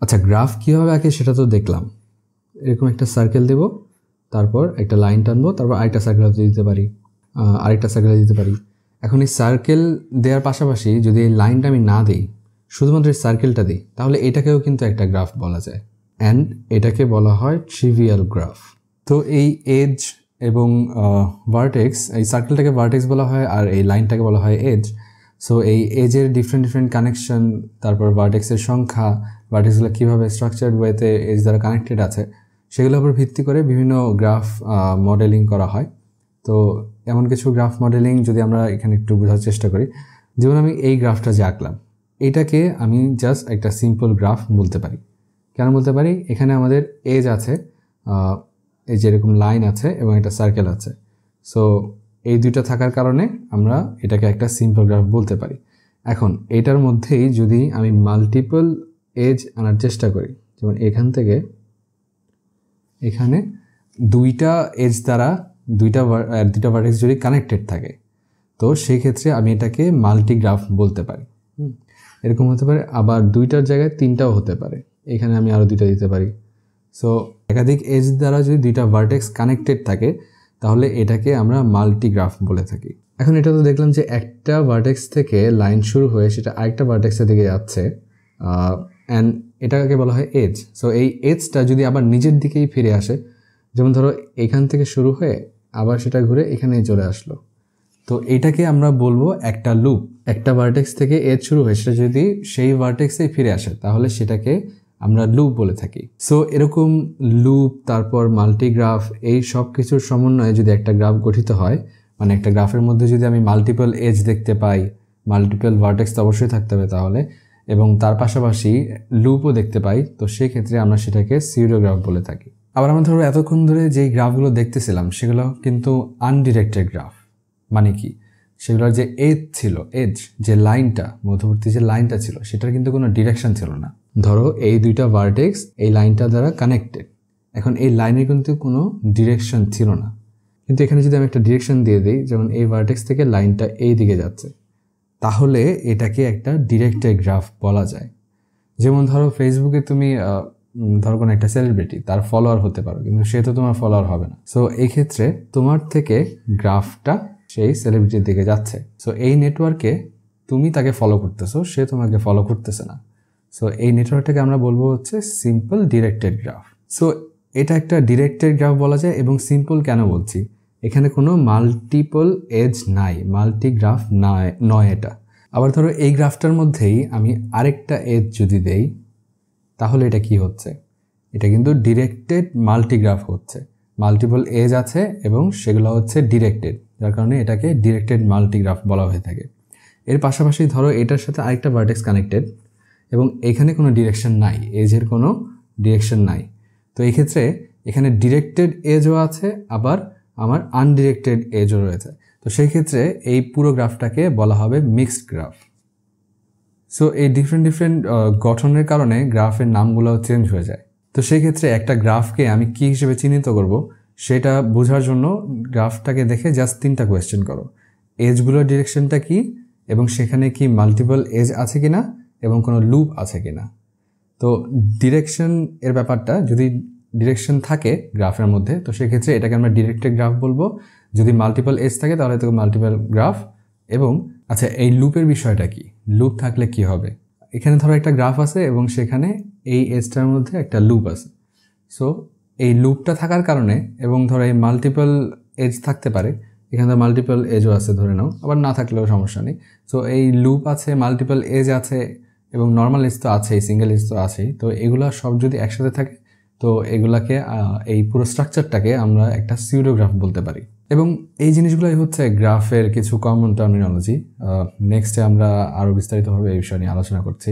আচ্ছা, গ্রাফ কীভাবে আঁকে সেটা তো দেখলাম। এরকম একটা সার্কেল দেব, তারপর একটা লাইন টানবো, তারপর আরেকটা সার্কেল দিতে পারি, আরেকটা সার্কেল দিতে পারি। এখন এই সার্কেল দেওয়ার পাশাপাশি যদি এই লাইনটা আমি না দিই, শুধুমাত্র এই সার্কেলটা দিই, তাহলে এটাকেও কিন্তু একটা গ্রাফ বলা যায়। অ্যান্ড এটাকে বলা হয় ট্রিভিয়াল গ্রাফ। তো এই এজ এবং ভার্টেক্স, এই সার্কেলটাকে ভার্টেক্স বলা হয় আর এই লাইনটাকে বলা হয় এজ। সো এই এজের ডিফারেন্ট কানেকশন, তারপর ভার্টেক্সের সংখ্যা, ভার্টেক্সগুলো কীভাবে স্ট্রাকচার্ড ওয়েতে এজ দ্বারা কানেক্টেড আছে, সেগুলোর উপর ভিত্তি করে বিভিন্ন গ্রাফ মডেলিং করা হয়। তো এমন কিছু গ্রাফ মডেলিং যদি আমরা এখানে একটু বোঝার চেষ্টা করি, যেমন আমি এই গ্রাফটা যে আঁকলাম, এটাকে আমি জাস্ট একটা সিম্পল গ্রাফ বলতে পারি। কেন বলতে পারি? এখানে আমাদের এজ আছে, এই যেরকম লাইন আছে এবং একটা সার্কেল আছে। সো এই দুইটা থাকার কারণে আমরা এটাকে একটা সিম্পল গ্রাফ বলতে পারি। এখন এটার মধ্যেই যদি আমি মাল্টিপল এজ আনার চেষ্টা করি, যেমন এখান থেকে এখানে দুইটা এজ দ্বারা দুইটা ভার্টেক্স যদি কানেক্টেড থাকে, তো সেই ক্ষেত্রে আমি এটাকে মাল্টিগ্রাফ বলতে পারি। এরকম হতে পারে, আবার দুইটার জায়গায় তিনটাও হতে পারে। এখানে আমি আরও দুইটা দিতে পারি। সো একাধিক এজ দ্বারা যদি দুইটা ভার্টেক্স কানেক্টেড থাকে, তাহলে এটাকে আমরা মাল্টিগ্রাফ বলে থাকি। এখন এটা তো দেখলাম যে একটা ভার্টেক্স থেকে লাইন শুরু হয়ে সেটা আরেকটা ভার্টেক্সের দিকে যাচ্ছে, অ্যান্ড এটাকে বলা হয় এজ। সো এই এজটা যদি আবার নিজের দিকেই ফিরে আসে, যেমন ধরো এখান থেকে শুরু হয়ে আবার সেটা ঘুরে এখানেই চলে আসলো, তো এইটাকে আমরা বলবো একটা লুপ। একটা ভার্টেক্স থেকে এজ শুরু হয়ে সেটা যদি সেই ভার্টেক্সেই ফিরে আসে, তাহলে সেটাকে আমরা লুপ বলে থাকি। সো এরকম লুপ, তারপর মাল্টিগ্রাফ, এই সব কিছুর সমন্বয়ে যদি একটা গ্রাফ গঠিত হয়, মানে একটা গ্রাফের মধ্যে যদি আমি মাল্টিপল এজ দেখতে পাই, মাল্টিপল ভার্টেক্স তো অবশ্যই থাকতে হবে তাহলে, এবং তার পাশাপাশি লুপও দেখতে পাই, তো সেই ক্ষেত্রে আমরা সেটাকে সিউডোগ্রাফ বলে থাকি। আবার আমরা ধরো এতক্ষণ ধরে যেই গ্রাফগুলো দেখতেছিলাম সেগুলো কিন্তু আনডিরেক্টেড গ্রাফ। মানে কি? সেগুলোর যে এজ ছিল, এজ যে লাইনটা, মধ্যবর্তী যে লাইনটা ছিল, সেটার কিন্তু কোনো ডিরেকশন ছিল না। ধরো এই দুইটা ভার্টেক্স এই লাইনটা দ্বারা কানেক্টেড, এখন এই লাইনের কিন্তু কোনো ডিরেকশন ছিল না। কিন্তু এখানে যদি আমি একটা ডিরেকশন দিয়ে দিই, যেমন এই ভার্টেক্স থেকে লাইনটা এই দিকে যাচ্ছে, তাহলে এটাকে একটা ডিরেক্টেড গ্রাফ বলা যায়। যেমন ধরো ফেসবুকে তুমি ধরো কোনো একটা সেলিব্রিটি, তার ফলোয়ার হতে পারো, কিন্তু সে তো তোমার ফলোয়ার হবে না। সো এই ক্ষেত্রে তোমার থেকে গ্রাফটা সেই সেলিব্রিটির দিকে যাচ্ছে। সো এই নেটওয়ার্কে তুমি তাকে ফলো করতেছো, সে তোমাকে ফলো করতেছে না। সো এই নেটওয়ার্কটাকে আমরা বলবো হচ্ছে সিম্পল ডিরেক্টেড গ্রাফ। সো এটা একটা ডিরেক্টেড গ্রাফ বলা যায়। এবং সিম্পল কেন বলছি? এখানে কোনো মাল্টিপল এজ নাই, মাল্টিগ্রাফ নয় এটা। আবার ধরো এই গ্রাফটার মধ্যেই আমি আরেকটা এজ যদি দেই, তাহলে এটা কি হচ্ছে? এটা কিন্তু ডিরেক্টেড মাল্টিগ্রাফ হচ্ছে। মাল্টিপল এজ আছে এবং সেগুলো হচ্ছে ডিরেক্টেড, যার কারণে এটাকে ডিরেক্টেড মাল্টিগ্রাফ বলা হয়ে থাকে। এর পাশাপাশি ধরো এটার সাথে আরেকটা ভার্টেক্স কানেক্টেড এবং এখানে কোনো ডিরেকশন নাই, এজের কোনো ডিরেকশন নাই। তো এই ক্ষেত্রে এখানে ডিরেক্টেড এজও আছে, আবার আমার আনডিরেক্টেড এজও রয়েছে। তো সেই ক্ষেত্রে এই পুরো গ্রাফটাকে বলা হবে মিক্সড গ্রাফ। সো এই ডিফারেন্ট গঠনের কারণে গ্রাফের নামগুলো চেঞ্জ হয়ে যায়। তো সেই ক্ষেত্রে একটা গ্রাফকে আমি কী হিসেবে চিহ্নিত করব, সেটা বোঝার জন্য গ্রাফটাকে দেখে জাস্ট 3টা কোয়েশ্চেন করো। এজগুলোর ডিরেকশনটা কি, এবং সেখানে কি মাল্টিপল এজ আছে কিনা, এবং কোনো লুপ আছে কিনা। তো ডিরেকশন এর ব্যাপারটা, যদি ডিরেকশন থাকে গ্রাফের মধ্যে, তো সেক্ষেত্রে এটাকে আমরা ডিরেক্টেড গ্রাফ বলবো। যদি মাল্টিপল এজ থাকে তাহলে তো মাল্টিপল গ্রাফ। এবং আচ্ছা, এই লুপের বিষয়টা কি? লুপ থাকলে কি হবে? এখানে ধরো একটা গ্রাফ আছে এবং সেখানে এই এজটার মধ্যে একটা লুপ আছে। সো এই লুপটা থাকার কারণে, এবং ধরো এই মাল্টিপল এজ থাকতে পারে, এখানে মাল্টিপল এজও আছে ধরে নাও, আবার না থাকলেও সমস্যা নেই। সো এই লুপ আছে, মাল্টিপল এজ আছে, এবং নর্মাল এজ তো আছেই, সিঙ্গেল এজ তো আছেই। তো এগুলা সব যদি একসাথে থাকে, তো এগুলাকে এই পুরো স্ট্রাকচারটাকে আমরা একটা সিউডোগ্রাফ বলতে পারি। এবং এই জিনিসগুলোই হচ্ছে গ্রাফের কিছু কমন টার্মিনোলজি। নেক্সটে আমরা আরও বিস্তারিতভাবে এই বিষয় নিয়ে আলোচনা করছি।